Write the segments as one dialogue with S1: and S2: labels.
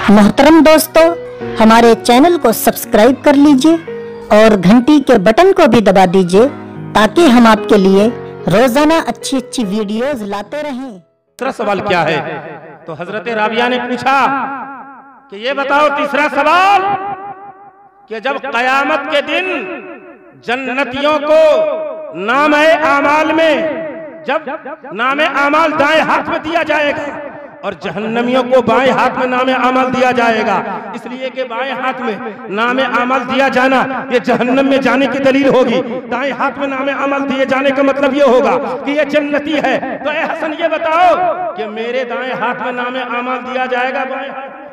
S1: मोहतरम दोस्तों, हमारे चैनल को सब्सक्राइब कर लीजिए और घंटी के बटन को भी दबा दीजिए ताकि हम आपके लिए रोजाना अच्छी अच्छी वीडियोस लाते रहें।
S2: तीसरा सवाल क्या है? तो हजरत राबिया ने पूछा कि ये बताओ तीसरा सवाल कि जब कयामत के दिन जन्नतियों को नामे आमाल में जब नामे आमाल दाएं हाथ में दिया जाएगा और जहन्नमियों को बाएं हाथ में नामे आमाल दिया जाएगा, इसलिए कि बाएं हाथ में नामे आमाल दिया जाना ये जहन्नम में जाने की दलील होगी। दाएं हाथ में नामे आमाल दिए जाने का मतलब ये होगा कि ये जन्नती है। तो ए हसन ये बताओ कि मेरे दाएं हाथ में नामे आमाल दिया जाएगा बाएं हाथ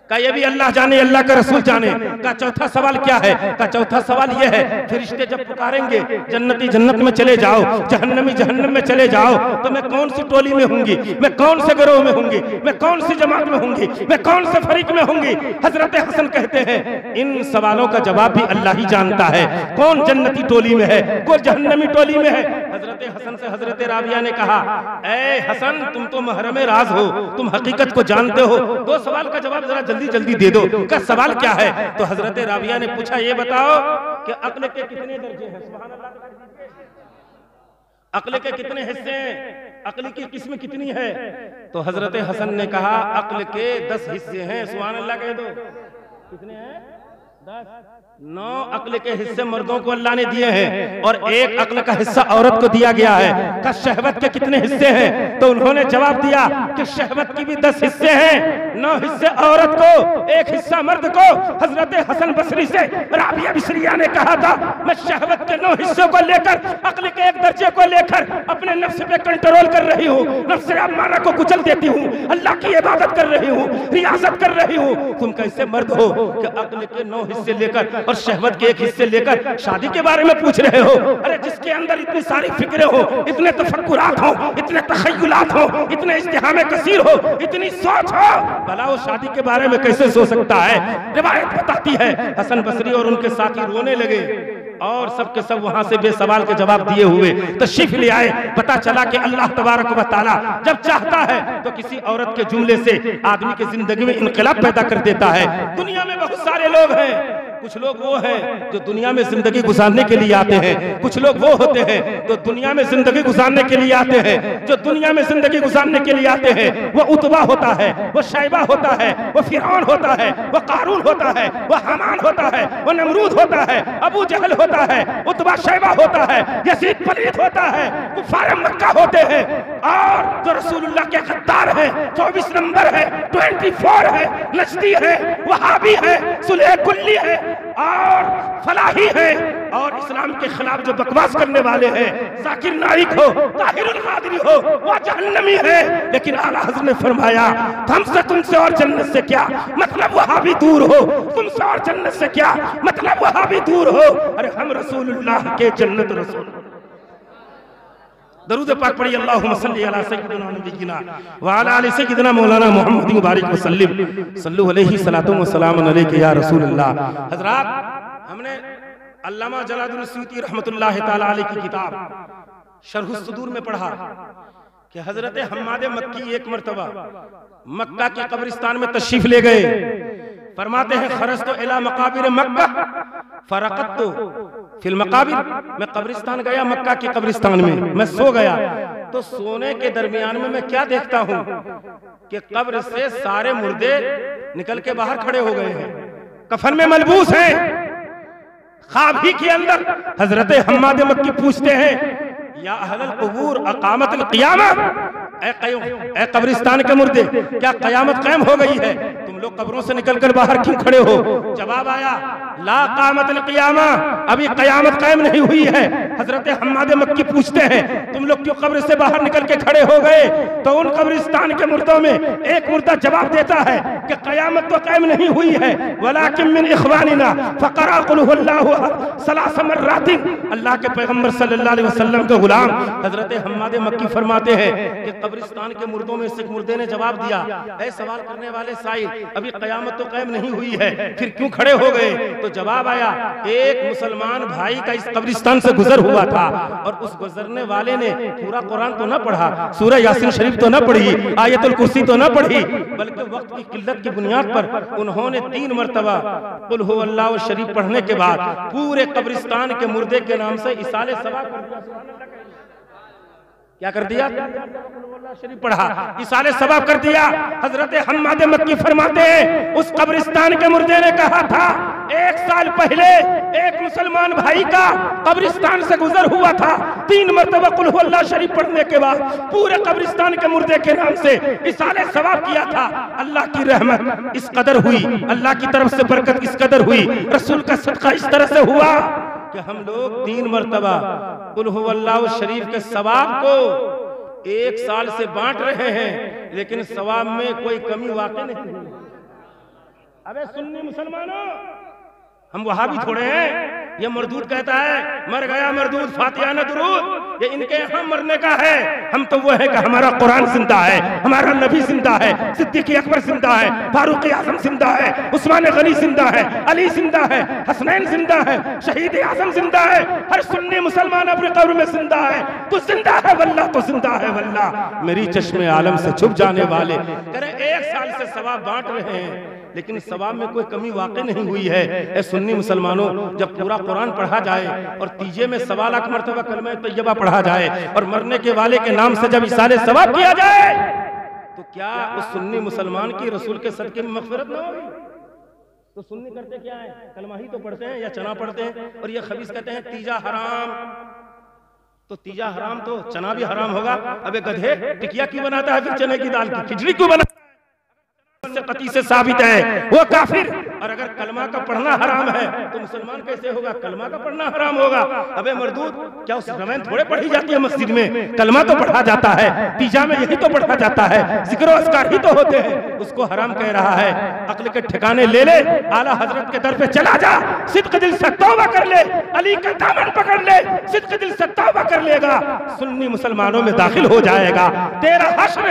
S2: का? ये भी अल्लाह जाने, अल्लाह का रसूल जाने। का चौथा सवाल क्या है? का चौथा सवाल ये है, फरिश्ते जब पुकारेंगे जन्नती जन्नत में चले जाओ, जहन्नमी जहन्नम में चले जाओ, तो मैं कौन सी टोली में होंगी, मैं कौन से गिरोह में होंगी, मैं कौन सी जमात में होंगी, मैं कौन से फरीक में होंगी? हजरत हसन कहते हैं इन सवालों का जवाब भी अल्लाह ही जानता है। कौन जन्नती टोली में है, कौन जहन्नमी टोली में है? हजरत हसन से हजरत राबिया ने कहा, ए हसन तुम तो महरम राज हो, तुम हकीकत को जानते हो, दो सवाल का जवाब जरा जल्दी दे दो। का सवाल क्या है? तो हजरत राबिया ने पूछा ये बताओ कि अक्ल के कितने दर्जे हैं? सुभान अल्लाह। अक्ल के कितने हिस्से हैं? अक्ल की किस्म कितनी है? तो हजरत हसन ने कहा अक्ल के 10 हिस्से हैं। सुभान अल्लाह कह दो। कितने हैं? 10। 9 अक्ल के हिस्से मर्दों को अल्लाह ने दिए हैं और 1 अक्ल का हिस्सा औरत को दिया गया है। का शहवत के कितने हिस्से हैं? तो उन्होंने जवाब दिया कि शहवत की भी 10 हिस्से हैं, 9 हिस्से औरत को, 1 हिस्सा मर्द को। हजरत हसन बसरी से राबिया बिसरिया ने कहा था मैं शहवत के 9 हिस्सों को लेकर, अक्ल के 1 दर्जे को लेकर अपने नफ्स पे कंट्रोल कर रही हूँ, नफ्स अम्मारा को कुचल देती हूँ, अल्लाह की इबादत कर रही हूँ, रियाजत कर रही हूँ। तुम कैसे मर्द हो कि अक्ल के 9 हिस्से लेकर और शहवत के 1 हिस्से लेकर शादी के बारे में पूछ रहे हो? अरे जिसके अंदर इतनी सारी फिक्रें हो, इतने तफक्कुरात हो, इतने तखय्युलात हो, इतने इज्तिहामे कसीर हो, इतनी सोच हो, भला वो शादी के बारे में कैसे सोच सकता है? रिवायत बताती है हसन बसरी और उनके साथी रोने लगे और सबके सब वहां से बेसवाल के जवाब दिए हुए तशरीफ ले आए। पता चला कि अल्लाह तबारक व तआला जब चाहता है तो किसी औरत के जुमले से आदमी की जिंदगी में इनकलाब पैदा कर देता है। दुनिया में बहुत सारे लोग हैं, कुछ लोग वो हैं जो दुनिया में जिंदगी गुजारने के लिए आते हैं, कुछ लोग वो होते हैं जो दुनिया में जिंदगी गुजारने के लिए आते हैं, जो दुनिया में जिंदगी गुजारने के लिए आते हैं। वो उतबा होता है, वो शैबा होता है, वो फिरौन होता है, वो कारून होता है, वो हमान होता है, वो नमरूद होता है, अबू जहल होता है, उतबा शैबा होता है, यजीद पलीद होता है, कुफार मक्का होते हैं। और जो रसूलुल्लाह के गद्दार हैं 24 नंबर है, 24 है, नजदी है, वहाबी है, सुलह कुल्ली है और फलाही है और इस्लाम के खिलाफ जो बकवास करने वाले हैं, जाकिर नाइक हो, ताहिरुल कादरी हो, वो जहन्नमी है। लेकिन आला हज़रत ने फरमाया हमसे तुमसे और जन्नत से क्या मतलब, वहां भी दूर हो, तुमसे और जन्नत से क्या मतलब, वहां भी दूर हो। अरे हम रसूलुल्लाह के जन्नत रसूल। दरूद पाक पढ़िए अल्लाहुम्मा सल्ली अला सय्यिदिना नबिय्यिना व अला आलि सय्यिदिना मौलाना मुहम्मद मुबारक वसल्लम सल्लु अलैहि सलातु व सलाम अलैका या रसूलल्लाह। हजरात, हमने अल्लामा जलालुद्दीन सूती रहमतुल्लाह तआला अलैहि की किताब शरह सुदूर में पढ़ा कि हजरत हम्माद मक्की एक मर्तबा मक्का के कब्रिस्तान में तशरीफ ले गए। फरमाते हैं खरजतु इला मकाबिर मक्का फरकतु फिल मकाबिर, मैं कब्रिस्तान गया, मक्का के कब्रिस्तान में मैं सो गया। तो सोने के दरमियान में मैं क्या देखता हूँ कि कब्र से सारे मुर्दे निकल के बाहर खड़े हो गए हैं, कफन में मलबूस हैं। ख्वाब ही के अंदर हजरत हम्माद मक्की पूछते हैं या अहलल कुबूर अकामतल क़ियामत, ए कब्रिस्तान के मुर्दे क्या कयामत कायम हो गई है? तुम लोग कब्रों से निकलकर बाहर क्यों खड़े हो? जवाब आया ला कामतल क़ियामा, अभी कयामत कायम नहीं हुई है। हजरत हम्माद मक्की पूछते हैं तुम लोग क्यों कब्र से बाहर निकल के खड़े हो गए? तो उन कब्रिस्तान के मुर्दों में एक मुर्दा जवाब देता है कि कयामत तो कायम नहीं हुई है, वलाकिन मिन इख्वानिना फक़रा कुल हुवल्लाहु सलास मर्रातिन। अल्लाह के पैगंबर सल्लल्लाहु अलैहि वसल्लम के गुलाम हजरत हम्माद मक्की फरमाते हैं कि कब्रिस्तान के मुर्दों में से मुर्दे ने जवाब दिया, ऐ सवाल करने वाले साइल, अभी कयामत तो कायम नहीं हुई है, फिर क्यों खड़े हो गए? तो जवाब आया एक मुसलमान भाई का इस कब्रिस्तान से गुजर हुआ था, और उस गुजरने वाले ने पूरा कुरान तो ना पढ़ा, सूरह यासीन शरीफ तो ना पढ़ी, आयतुल कुर्सी तो ना पढ़ी, बल्कि वक्त की किल्लत की बुनियाद पर उन्होंने 3 मरतबा कुल हु अल्लाह शरीफ पढ़ने के बाद पूरे कब्रिस्तान के मुर्दे के नाम से इसाले सवाब कर दिया। क्या कर दिया? शरीफ पढ़ा, इसाले सवाब कर दिया। हजरत हम्माद मक्की फरमाते हैं उस कब्रिस्तान के मुर्दे ने कहा था 1 साल पहले एक मुसलमान भाई का कब्रिस्तान से गुजर हुआ था, 3 मरतबा कुल हु अल्लाह शरीफ पढ़ने के बाद पूरे कब्रिस्तान के मुर्दे के नाम से इसाले सवाब किया था। अल्लाह की रहमत इस कदर हुई, अल्लाह की तरफ से बरकत इस कदर हुई, रसूल का सदका इस तरह से हुआ कि हम लोग 3 मरतबा कुल हु अल्लाह शरीफ के सवाब को 1 साल से बांट रहे हैं, लेकिन सवाब में कोई कमी वाक़ई नहीं हुई। अबे सुन्नी मुसलमानों, हम वहाबी थोड़े हैं। ये मरदूद कहता है मर गया मरदूद फातिहा न दुरूद, ये इनके यहाँ मरने का है। हम तो वो है कि हमारा कुरान जिंदा है, हमारा नबी जिंदा है, सिद्दीक़ अकबर जिंदा है, फारूक आज़म जिंदा है, उस्मान गनी जिंदा है, अली जिंदा है, हसनैन जिंदा है, शहीद आज़म जिंदा है। हर सुन्नी मुसलमान अपने कब्र में जिंदा है। तो जिंदा है वल्लाह, तो जिंदा है वल्लाह। मेरी चश्मे आलम से छुप जाने वाले करें 1 साल से सवाब बांट रहे हैं, लेकिन सवाब में कोई कमी वाक़ई नहीं हुई है। ए सुन्नी मुसलमानों, जब पूरा कुरान पढ़ा जाए और तीजे में 1.25 लाख मरतबा कलमा तैयबा पढ़ा जाए और मरने के वाले के नाम से जब इसाले सवाब किया जाए, तो क्या उस सुन्नी मुसलमान की रसूल के सदके में मग़फ़िरत न होगी? तो सुन्नी करते क्या है? कलमा ही तो पढ़ते हैं या चना पढ़ते हैं। और ये खबीस कहते हैं तीजा हराम, तो तीजा हराम तो चना भी हराम होगा। अबे गधे, टिकिया क्यों बनाता है फिर चने की दाल की? खिचड़ी क्यों बनाता है? कती से साबित है वो काफिर। और अगर कलमा का पढ़ना हराम है तो मुसलमान कैसे होगा? कलमा का पढ़ना हराम होगा। अबे मरदूद, क्या उस रमैन थोड़े पढ़ी जाती है मस्जिद में? कलमा तो पढ़ा जाता है, तीजा में यही तो पढ़ा जाता है, जिक्र अस्कार ही तो होते हैं। उसको हराम कह रहा है। अक्ल के ठिकाने ले ले, आला हजरत के दर पे चला जा, सिद्क दिल से तौबा कर ले, अली का दामन पकड़ ले, सिद्क दिल से तौबा कर लेगा, सुन्नी मुसलमानों में दाखिल हो जाएगा। तेरा हश्र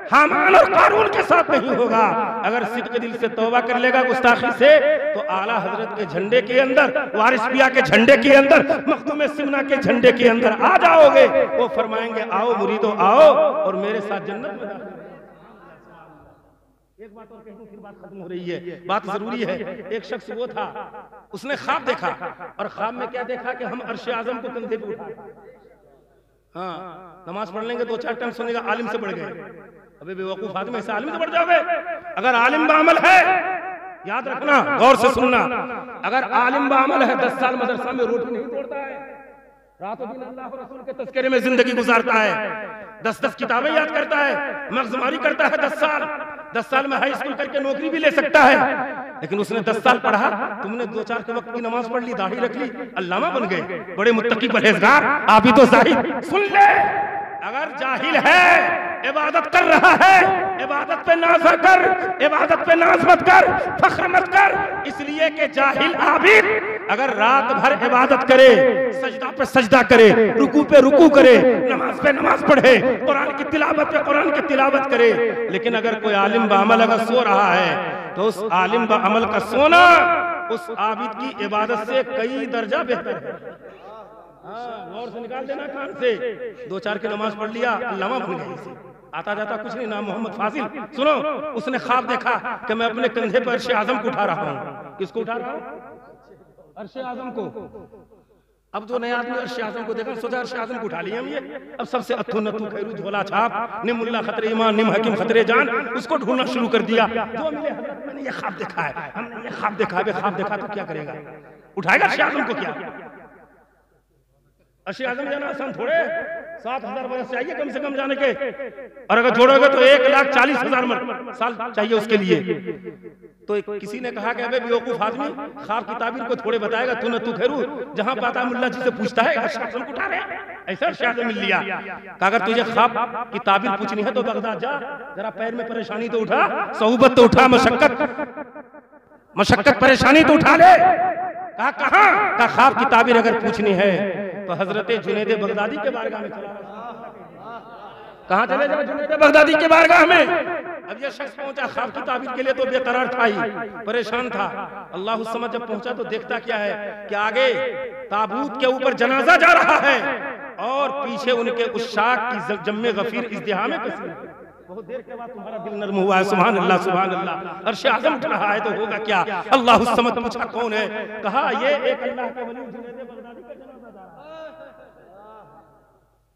S2: हामान और कारून के साथ नहीं होगा। अगर सिद्क दिल से तौबा कर लेगा गुस्ताखी से, तो आला हजरत के झंडे के अंदर, वारिस पिया के झंडे के अंदर, मखदूम सिमना के झंडे के अंदर आ जाओगे। वो फरमाएंगे आओ मुरीदो आओ और मेरे साथ जन्नत में दाखिल। एक बात और कहूं फिर बात खत्म हो रही है, बात जरूरी है। एक शख्स वो था, उसने ख्वाब देखा, और ख्वाब में क्या देखा कि हम अर्श आजम को कंधे पे उठाए। हाँ, नमाज पढ़ लेंगे 2-4 टाइम सुनेगा, आलिम से बढ़ गए। अबे बेवकूफ आदमी, ऐसे आलिम से बढ़ जाओगे? अगर आलिम बामल है, याद रखना, गौर से सुनना, अगर आलिम बामल है 10 साल मदरसा में रोटी नहीं तोड़ता है, रातों दिन अल्लाह और रसूल के तज़किरे में जिंदगी गुजारता है, 10-10 किताबें याद करता है, मगजमारी करता है 10 साल में हाई स्कूल करके नौकरी भी ले सकता है। लेकिन उसने 10 साल पढ़ा, तुमने 2-4 के वक्त की नमाज पढ़ ली, दाढ़ी रख ली, अल्लामा बन गए, बड़े मुत्तकी परहेजगार, आप ही तो जाहिद। सुन ले, अगर जाहिल है, इबादत कर रहा है, इबादत पे नाज कर, इबादत पे नाज मत कर, फख्र मत कर, इसलिए कि जाहिल आबिद अगर रात भर इबादत करे, सजदा पे सजदा करे, रुकू पे रुकू करे, नमाज पे नमाज पढ़े, कुरान की तिलावत पे कुरान की तिलावत करे, लेकिन अगर कोई आलिम बामल अगर सो रहा है, तो उस आलिम बामल का सोना उस आबिद की इबादत से कई दर्जा बेहतर है। गौर से निकाल देना कान से। 2-4 की नमाज पढ़ लिया, अल्लामा बन गए। आता जाता कुछ नहीं, नाम मोहम्मद फाजिल। सुनो, उसने ख्वाब देखा कि मैं अपने कंधे पर अर्श आजम को उठा रहा हूँ। किसको उठा रहा हूँ? अर्श आजम को। अब जो नया आदमी अर्श आजम को देखा, सोचा अर्श आजम को उठा लिया हम ये। अब सबसे अथू नथू खैरू झोला छाप, निमुल्ला खतरे ईमान, निम हकीम खतरे जान, उसको ढूंढना शुरू कर दिया। जो मिले हजरत, मैंने ये ख्वाब देखा है, हमने ये ख्वाब देखा है। ख्वाब देखा तो क्या करेगा? उठाएगा अर्श आजम को? क्या अर्श आजम जाना आसान थोड़े, 7,000 बरस चाहिए कम से कम जाने के, और अगर जोड़ोगे तो 1,40,000 साल चाहिए उसके लिए। तो किसी ने कहा कि अबे बेवकूफ आदमी, ख्वाब की ताबीर को थोड़े बताएगा, तू न तू खैरू, जहां पाता मुल्ला जी से पूछता है अर्श आजम को उठा रहे, ऐसा अर्श आजम मिल लिया। अगर तुझे ख्वाब की ताबीर पूछनी है तो बगदाद जा, जरा पैर में परेशानी तो उठा, सऊबत तो उठा, मशक्कत परेशानी तो उठा ले। कहा कहां का ख्वाब की ताबीर अगर पूछनी है तो हजरत जुनैद बगदादी के बारगाह में चला। कहाँ चले जाओ जुनैद बगदादी के बारगाह में। अब ये शख्स पहुंचा, ख्वाब की ताबीर के लिए तो बेकरार था ही, परेशान था। अल्लाह उस समय जब पहुंचा तो देखता क्या है कि आगे ताबूत के ऊपर जनाजा जा रहा है और पीछे उनके उस्साक की जम्मे गफीर इज़्दिहाम में कसी। बहुत देर के बाद तुम्हारा दिल नर्म हुआ है, सुभान अल्लाह सुभान अल्लाह। अर्श आज़म उठ रहा है तो होगा क्या। अल्लाह उस समय पूछा कौन है, कहा ये एक अल्लाह के वली जुनैद बगदादी का जनाजा जा रहा है।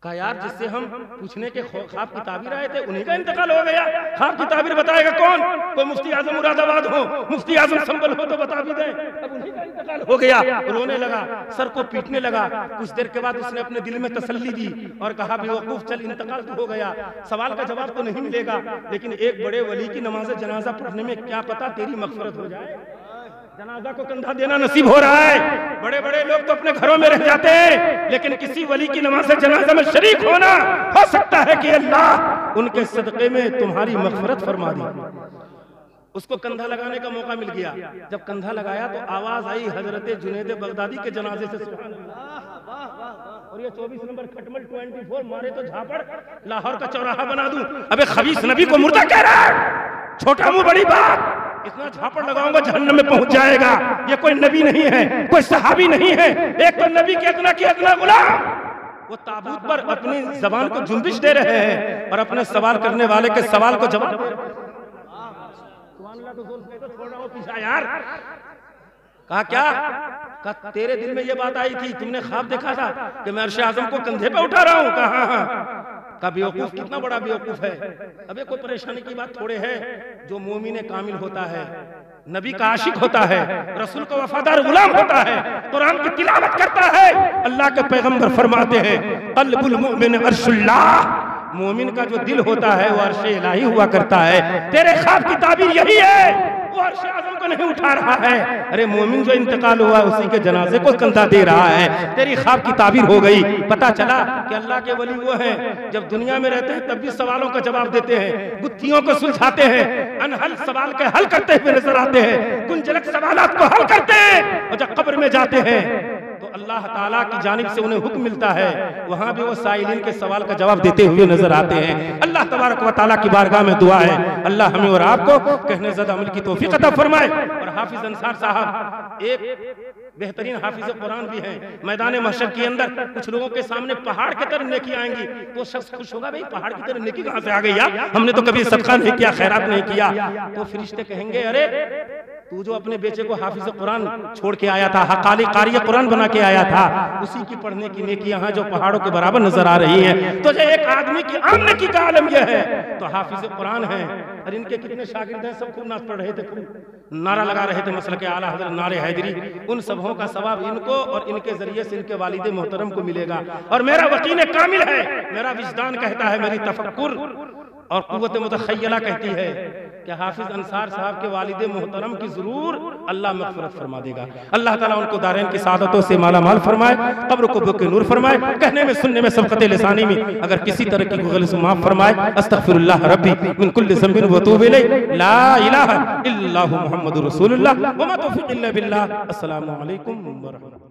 S2: कहा यार जिससे हम पूछने के ख्वाब की ताबीर आए थे उन्हीं का इंतकाल हो गया। ख्वाब की ताबीर बताएगा कौन, कोई मुफ्ती आजम मुरादाबाद हो, मुफ्ती आजम संभल हो तो बता भी दे। अब उन्हीं का इंतकाल हो गया। रोने लगा, सर को पीटने लगा। कुछ देर के बाद उसने अपने दिल में तसल्ली दी और कहा बेवकूफ चल इंतकाल तो हो गया, सवाल का जवाब तो नहीं मिलेगा, लेकिन एक बड़े वली की नमाज जनाजा पढ़ने में क्या पता तेरी मग़फ़िरत हो जाए। जनाजा को कंधा देना नसीब हो रहा है। बड़े बड़े लोग तो अपने घरों में रह जाते हैं, लेकिन किसी वली की नमाज जनाजा में शरीक होना, हो सकता है कि अल्लाह उनके सदक़े में तुम्हारी मग़फ़िरत फरमा दी। उसको कंधा लगाने का मौका मिल गया। जब कंधा लगाया तो आवाज आई हजरत जुनैद बगदादी के जनाजे से, सुभान अल्लाह। और ये 24 नंबर खटमल 24 मारे तो झापड़ लाहौर का चौराहा बना दूं। अबे खबीस नबी को मुर्दा कह रहा है, छोटा मुंह बड़ी बात, इतना झापड़ लगाऊंगा जहन्नम में पहुंच जाएगा। ये कोई नबी नहीं है, कोई सहाबी नहीं है, एक तो नबी के इतना गुलाम। वो ताबूत पर अपनी जबान को जुम्बिश दे रहे हैं और अपने सवाल करने वाले के सवाल को जवाब दे रहे हैं। तो छोड़ रहा हूं पीछा यार। कहा क्या, कहा तेरे दिल में ये बात आई थी, तुमने ख्वाब देखा था कि मैं अर्श आज़म को कंधे पे उठा रहा हूं। कहा का बेवकूफ, कितना बड़ा बेवकूफ है। अबे कोई परेशानी की बात थोड़े है। जो मोमिन कामिल होता है, नबी का आशिक होता है, रसूल का वफादार गुलाम होता है, कुरान की तिलावत करता है, अल्लाह के पैगंबर फरमाते हैं क़ल्बुल मुमिन अर्शुल्लाह, मोमिन का जो दिल होता है वो अर्श इलाही हुआ करता है। तेरे ख्वाब की ताबीर यही है, वो अर्श आज़म को नहीं उठा रहा है। अरे मोमिन जो इंतकाल हुआ उसी के जनाजे को कंधा दे रहा है। तेरी ख्वाब की ताबीर हो गई। पता चला कि अल्लाह के वली वो हैं जब दुनिया में रहते हैं तब भी सवालों का जवाब देते हैं, गुत्थियों को सुलझाते हैं, अनहल सवाल के हल करते हुए नजर आते हैं, गुंजलक सवालात को हल करते हैं। और जब कब्र में जाते हैं तो अल्लाह ताला की जानिब से उन्हें हुक्म मिलता है, वहां भी वो साइलिन के सवाल का जवाब देते हुए नजर आते हैं। अल्लाह तबारक व तआला की बारगाह में दुआ है, अल्लाह हमें और आपको कहने ज़्यादा अमल की तौफीक अता फरमाए। और हाफिज अंसार साहब एक बेहतरीन हाफिज कुरान भी हैं। मैदान महशर के अंदर कुछ लोगों के सामने पहाड़ की तरह नेकी आएंगी तो शख्स खुश होगा, भाई पहाड़ की तरह नेकी कहां से आ गई यार, हमने तो कभी सदका नहीं किया, खैरात नहीं किया। तो फरिश्ते कहेंगे अरे तू जो अपने बेचे को हाफिज कुरान छोड़ के आया था, हकाली कारी कुरान बना के आया था, उसी की पढ़ने की नेकी यहाँ जो पहाड़ों के बराबर नजर आ रही है। तो जो एक आदमी की आम नेकी का आलम यह है तो हाफिज कुरान है। और इनके कितने शागिर्द हैं, सब खूब नाच पढ़ रहे थे, खूब नारा लगा रहे थे मसलक के आला हज़रत नारे हैदरी। उन सबों का सवाब इनको और इनके जरिए से इनके वालिद मोहतरम को मिलेगा। और मेरा यकीन कामिल है, मेरा विजदान कहता है, मेरी तफक्कुर और कुव्वत मुतखय्यला कहती है कि हाफिज अंसार साहब के वालिद मोहतरम की जरूर अल्लाह मग़फ़िरत फरमा देगा। अल्लाह ताला उनको दारैन की सादतों से माला माल फरमाए, कब्र को बुके नूर फरमाए, कहने में सुनने में सबक़त लिसानी में अगर किसी तरह की गलती से माफ फरमाए। अस्तग़फिरुल्लाह रब्बी मिन कुल्लि ज़ंबिन व अतूबु इलैहि, ला इलाहा इल्लल्लाहु मुहम्मदुर रसूलुल्लाह व मा तौफ़ीक़ी इल्ला बिल्लाह। अस्सलामु अलैकुम व रहमतुल्लाह।